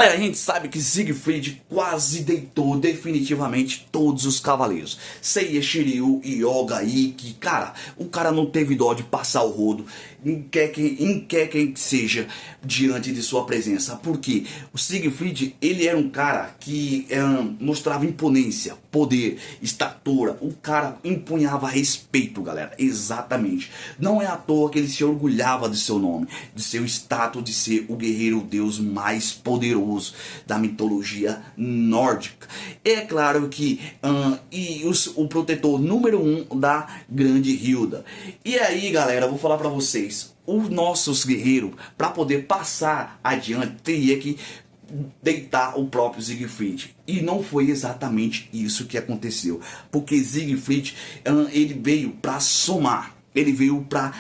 A gente sabe que Siegfried quase deitou definitivamente todos os cavaleiros. Seiya, Shiryu, Yoga, Ikki, cara, o cara não teve dó de passar o rodo em quem que seja diante de sua presença. Porque o Siegfried, ele era um cara que mostrava imponência, poder, estatura. O cara empunhava respeito, galera, exatamente. Não é à toa que ele se orgulhava de seu nome, de seu status de ser o guerreiro deus mais poderoso da mitologia nórdica. É claro que o protetor número 1 da grande Hilda. E aí, galera, eu vou falar pra vocês, os nossos guerreiros, para poder passar adiante, teria que deitar o próprio Siegfried. E não foi exatamente isso que aconteceu, porque Siegfried ele veio para somar. Ele veio para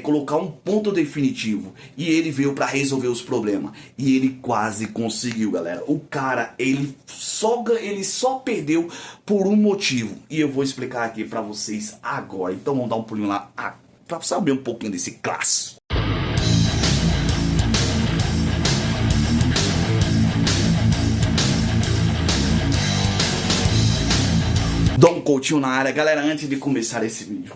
colocar um ponto definitivo. E ele veio para resolver os problemas. E ele quase conseguiu, galera. O cara, ele só perdeu por um motivo. E eu vou explicar aqui para vocês agora. Então vamos dar um pulinho lá para saber um pouquinho desse clássico. Dom Coutinho na área. Galera, antes de começar esse vídeo,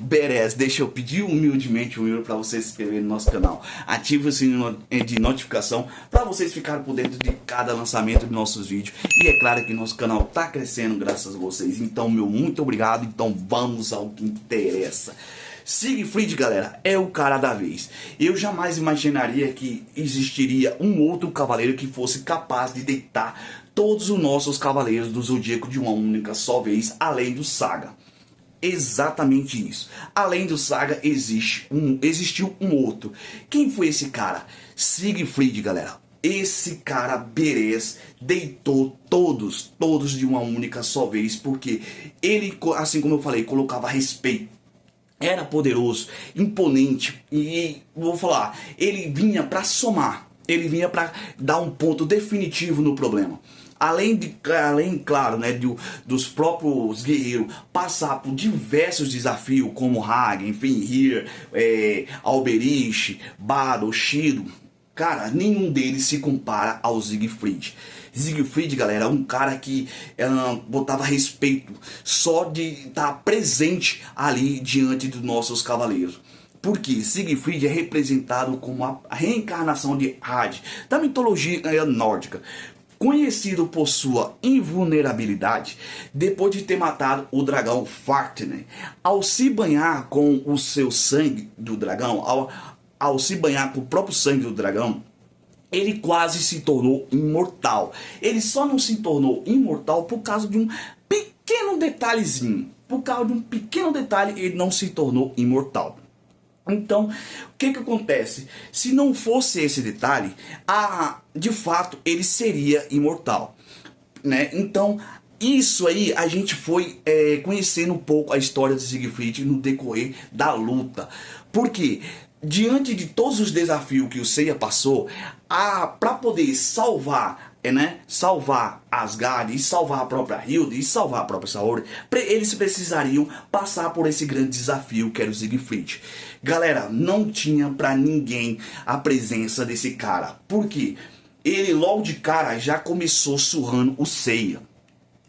deixa eu pedir humildemente para vocês se inscreverem no nosso canal. Ative o sininho de notificação para vocês ficarem por dentro de cada lançamento de nossos vídeos. E é claro que nosso canal tá crescendo graças a vocês. Então, meu muito obrigado. Então, vamos ao que interessa. Siegfried, galera, é o cara da vez. Eu jamais imaginaria que existiria um outro cavaleiro que fosse capaz de deitar todos os nossos cavaleiros do Zodíaco de uma única só vez, além do Saga. Exatamente isso. Além do Saga existiu um outro. Quem foi esse cara? Siegfried, galera. Esse cara Beres deitou todos de uma única só vez, porque ele, assim como eu falei, colocava respeito. Era poderoso, imponente e, vou falar, ele vinha para somar, ele vinha para dar um ponto definitivo no problema. Além, claro, né, dos próprios guerreiros passar por diversos desafios, como Hagen, Fenrir, Alberich, Bado, Shiro, cara, nenhum deles se compara ao Siegfried. Siegfried, galera, é um cara que botava respeito só de estar presente ali diante dos nossos cavaleiros. Porque Siegfried é representado como a reencarnação de Hade, da mitologia nórdica. Conhecido por sua invulnerabilidade, depois de ter matado o dragão Fafnir, ao se banhar com o seu sangue do dragão, ao se banhar com o próprio sangue do dragão, ele quase se tornou imortal. Ele só não se tornou imortal por causa de um pequeno detalhezinho. Por causa de um pequeno detalhe, ele não se tornou imortal. Então, o que acontece? Se não fosse esse detalhe, de fato, ele seria imortal, né? Então, isso aí a gente foi conhecendo um pouco a história de Siegfried no decorrer da luta. Por quê? Diante de todos os desafios que o Seiya passou, para poder salvar Asgard e salvar a própria Hilda e salvar a própria Saori, eles precisariam passar por esse grande desafio que era o Siegfried. Galera, não tinha pra ninguém a presença desse cara. Por quê? Ele logo de cara já começou surrando o Seiya.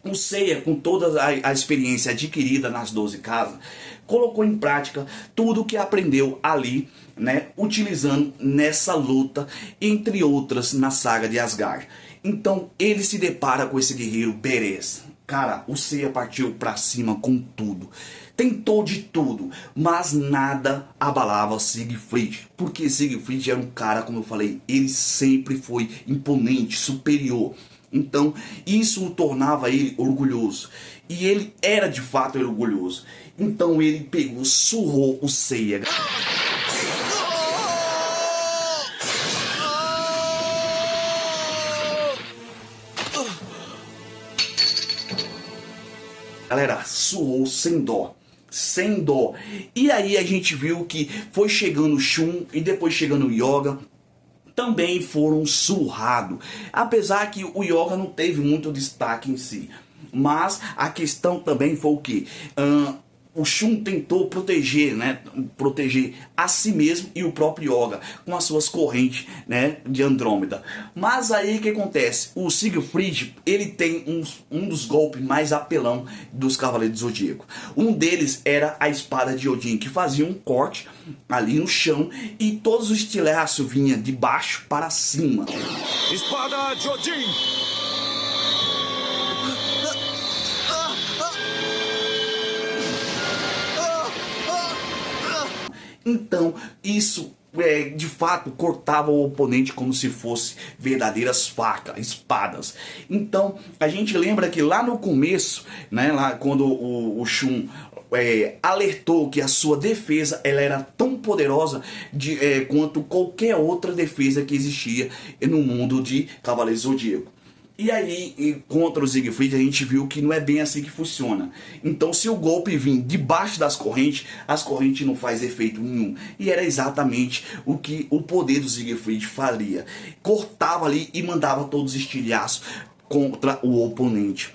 O Seiya, com toda a experiência adquirida nas 12 casas, colocou em prática tudo o que aprendeu ali, né, utilizando nessa luta, entre outras, na saga de Asgard. Então ele se depara com esse guerreiro Beres. Cara, o Seiya partiu pra cima com tudo. Tentou de tudo, mas nada abalava Siegfried. Porque Siegfried era um cara, como eu falei, ele sempre foi imponente, superior. Então isso o tornava ele orgulhoso. E ele era de fato orgulhoso. Então ele pegou, surrou o Seiya. Galera, surrou sem dó. Sem dó. E aí a gente viu que foi chegando o Shun e depois chegando o Yoga. Também foram surrados. Apesar que o Yoga não teve muito destaque em si. Mas a questão também foi o que? o Shun tentou proteger, né, proteger a si mesmo e o próprio Yoga com as suas correntes, né, de Andrômeda. Mas aí o que acontece? O Siegfried, ele tem um dos golpes mais apelão dos Cavaleiros do Zodíaco. Um deles era a espada de Odin, que fazia um corte ali no chão e todos os estilhaços vinham de baixo para cima. Espada de Odin! Então, isso de fato cortava o oponente como se fosse verdadeiras facas, espadas. Então, a gente lembra que lá no começo, né, lá quando o Shun alertou que a sua defesa ela era tão poderosa quanto qualquer outra defesa que existia no mundo de Cavaleiros do Zodíaco. E aí, contra o Siegfried, a gente viu que não é bem assim que funciona. Então, se o golpe vir debaixo das correntes, as correntes não faz efeito nenhum. E era exatamente o que o poder do Siegfried faria. Cortava ali e mandava todos os estilhaços contra o oponente.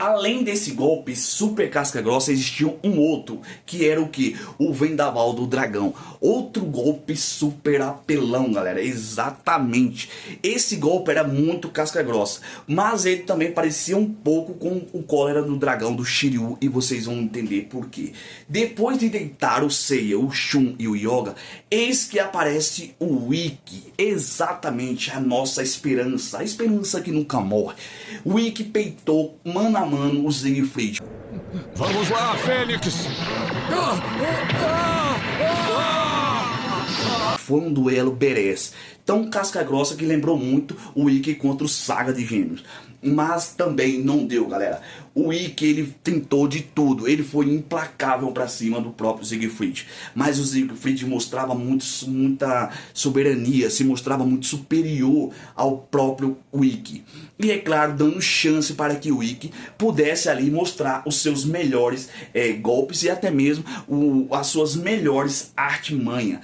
Além desse golpe super casca grossa, existia um outro, que era o que? O Vendaval do Dragão. Outro golpe super apelão, galera, exatamente. Esse golpe era muito casca grossa, mas ele também parecia um pouco com o Cólera do Dragão do Shiryu, e vocês vão entender por quê. Depois de deitar o Seiya, o Shun e o Yoga, eis que aparece o Ikki, exatamente a nossa esperança, a esperança que nunca morre. O Ikki peitou mano a mano o Siegfried. Vamos lá, Fênix! Foi um duelo badass, tão casca grossa que lembrou muito o Ikki contra o Saga de Gêmeos. Mas também não deu, galera. O Ikki, ele tentou de tudo. Ele foi implacável para cima do próprio Siegfried. Mas o Siegfried mostrava muita soberania, se mostrava muito superior ao próprio Ikki. E é claro, dando chance para que o Ikki pudesse ali mostrar os seus melhores golpes e até mesmo as suas melhores artimanhas.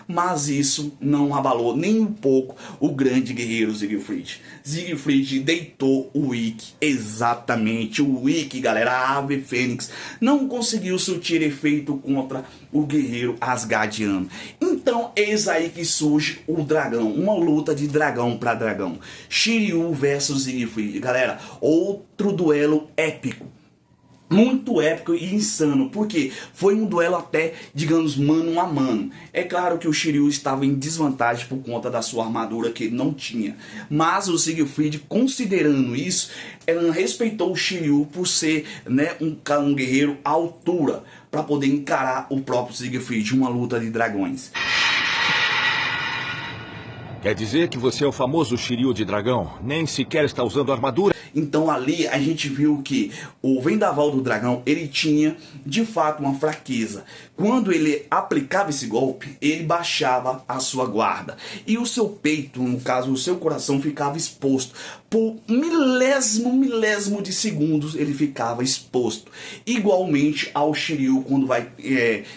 Mas isso não abalou nem um pouco o grande guerreiro Siegfried. Siegfried deitou o Ikki, exatamente. O Ikki, galera, a ave fênix, não conseguiu surtir efeito contra o guerreiro asgardiano. Então eis aí que surge o dragão, uma luta de dragão para dragão. Shiryu versus Siegfried, galera, outro duelo épico. Muito épico e insano, porque foi um duelo até, digamos, mano a mano. É claro que o Shiryu estava em desvantagem por conta da sua armadura que ele não tinha. Mas o Siegfried, considerando isso, respeitou o Shiryu por ser, né, um guerreiro à altura, para poder encarar o próprio Siegfried, uma luta de dragões. Quer dizer que você é o famoso Shiryu de dragão? Nem sequer está usando armadura? Então ali a gente viu que o Vendaval do Dragão, ele tinha de fato uma fraqueza. Quando ele aplicava esse golpe, ele baixava a sua guarda. E o seu peito, no caso o seu coração, ficava exposto. Por milésimo de segundos ele ficava exposto. Igualmente ao Shiryu quando vai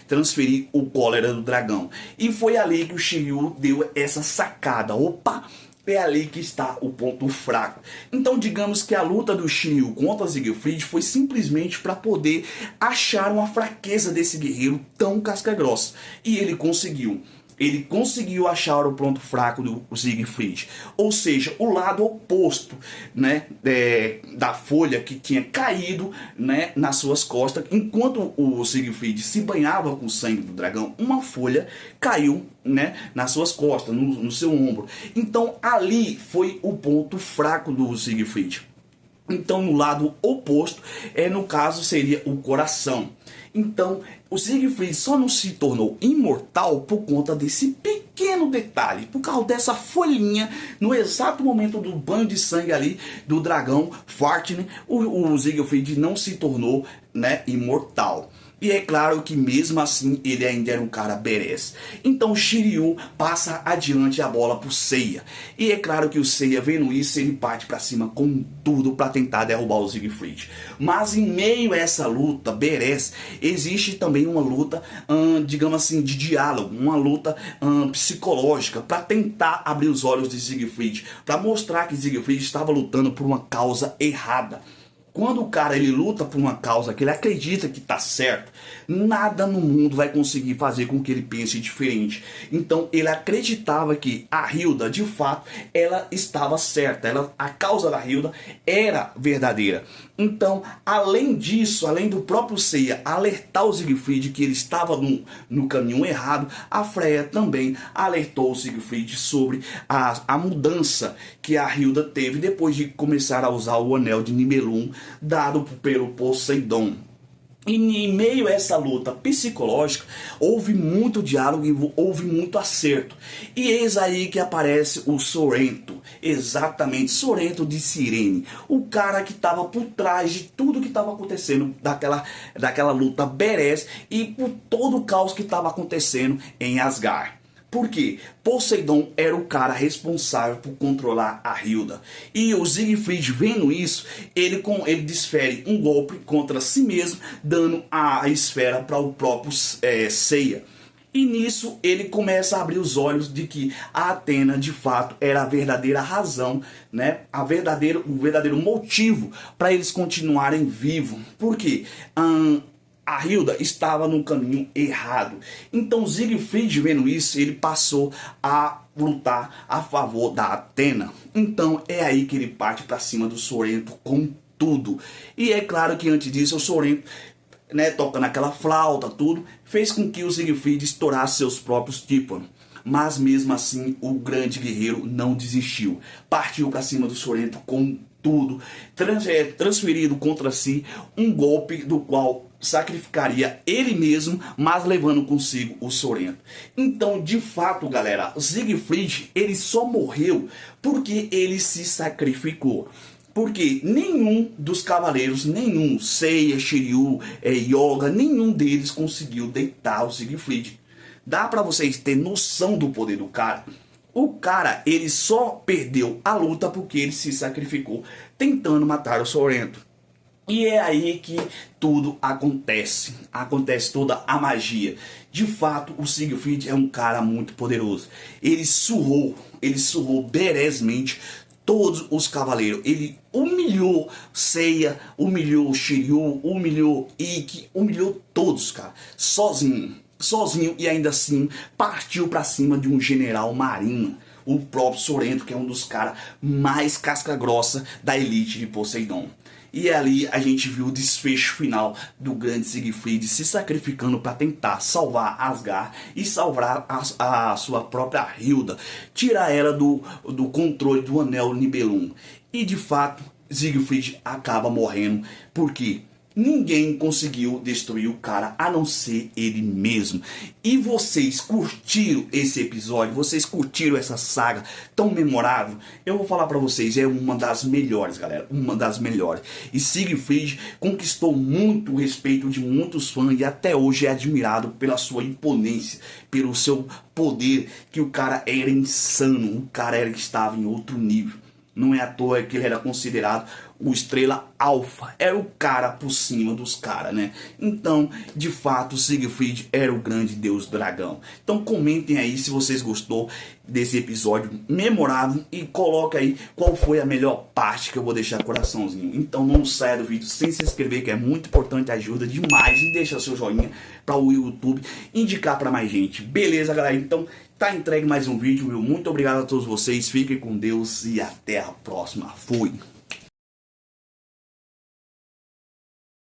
transferir o Cólera do Dragão. E foi ali que o Shiryu deu essa sacada. Opa! É ali que está o ponto fraco. Então digamos que a luta do Shiryu contra Siegfried foi simplesmente para poder achar uma fraqueza desse guerreiro tão casca grossa. E ele conseguiu. Ele conseguiu achar o ponto fraco do Siegfried. Ou seja, o lado oposto, né, da folha que tinha caído, né, nas suas costas. Enquanto o Siegfried se banhava com o sangue do dragão, uma folha caiu, né, nas suas costas, no seu ombro. Então ali foi o ponto fraco do Siegfried. Então no lado oposto, no caso seria o coração. Então o Siegfried só não se tornou imortal por conta desse pequeno detalhe, por causa dessa folhinha, no exato momento do banho de sangue ali do dragão Fafnir, o Siegfried não se tornou, né, imortal. E é claro que mesmo assim ele ainda era um cara badass. Então Shiryu passa adiante a bola pro Seiya. E é claro que o Seiya, vendo isso, ele parte pra cima com tudo pra tentar derrubar o Siegfried. Mas em meio a essa luta badass, existe também uma luta, digamos assim, de diálogo. Uma luta psicológica pra tentar abrir os olhos de Siegfried. Pra mostrar que Siegfried estava lutando por uma causa errada. Quando o cara ele luta por uma causa que ele acredita que está certo, nada no mundo vai conseguir fazer com que ele pense diferente. Então ele acreditava que a Hilda, de fato, ela estava certa. A causa da Hilda era verdadeira. Então, além disso, além do próprio Seiya alertar o Siegfried que ele estava no caminho errado, a Freya também alertou o Siegfried sobre a mudança que a Hilda teve depois de começar a usar o anel de Nibelung dado pelo Poseidon. E em meio a essa luta psicológica, houve muito diálogo e houve muito acerto. E eis aí que aparece o Sorrento, exatamente, Sorrento de Cirene, o cara que estava por trás de tudo que estava acontecendo daquela luta badass e por todo o caos que estava acontecendo em Asgard. Por quê? Poseidon era o cara responsável por controlar a Hilda. E o Siegfried, vendo isso, ele desfere um golpe contra si mesmo, dando a esfera para o próprio Seiya. E nisso ele começa a abrir os olhos de que a Athena de fato era a verdadeira razão, né? O verdadeiro motivo para eles continuarem vivos. Por quê? A Hilda estava no caminho errado. Então Siegfried, vendo isso, ele passou a lutar a favor da Athena. Então é aí que ele parte para cima do Sorrento com tudo. E é claro que antes disso o Sorrento, né, tocando aquela flauta, tudo, fez com que o Siegfried estourasse seus próprios tímpanos. Mas mesmo assim o grande guerreiro não desistiu. Partiu para cima do Sorrento com tudo, transferindo contra si um golpe do qual sacrificaria ele mesmo, mas levando consigo o Sorrento. Então, de fato, galera, Siegfried, ele só morreu porque ele se sacrificou. Porque nenhum dos cavaleiros, nenhum, Seiya, Shiryu, Yoga, nenhum deles conseguiu deitar o Siegfried. Dá pra vocês terem noção do poder do cara? O cara, ele só perdeu a luta porque ele se sacrificou tentando matar o Sorrento. E é aí que tudo acontece. Acontece toda a magia. De fato, o Siegfried é um cara muito poderoso. Ele surrou badassmente todos os cavaleiros. Ele humilhou Seiya, humilhou Shiryu, humilhou Ikki, humilhou todos, cara. Sozinho, e ainda assim partiu pra cima de um general marinho, o próprio Sorrento, que é um dos caras mais casca grossa da elite de Poseidon. E ali a gente viu o desfecho final do grande Siegfried se sacrificando para tentar salvar Asgard e salvar a sua própria Hilda, tirar ela do controle do anel Nibelung. E de fato Siegfried acaba morrendo porque ninguém conseguiu destruir o cara a não ser ele mesmo. E vocês curtiram esse episódio? Vocês curtiram essa saga tão memorável? Eu vou falar pra vocês, é uma das melhores, galera. Uma das melhores. E Siegfried conquistou muito o respeito de muitos fãs e até hoje é admirado pela sua imponência, pelo seu poder, que o cara era insano. O cara estava em outro nível. Não é à toa que ele era considerado o estrela alfa. Era o cara por cima dos caras, né? Então, de fato, Siegfried era o grande deus dragão. Então comentem aí se vocês gostou desse episódio memorável e coloca aí qual foi a melhor parte, que eu vou deixar coraçãozinho. Então não saia do vídeo sem se inscrever, que é muito importante, ajuda demais. E deixa seu joinha para o YouTube indicar para mais gente. Beleza, galera? Então tá entregue mais um vídeo. Meu muito obrigado a todos vocês. Fiquem com Deus e até a próxima. Fui!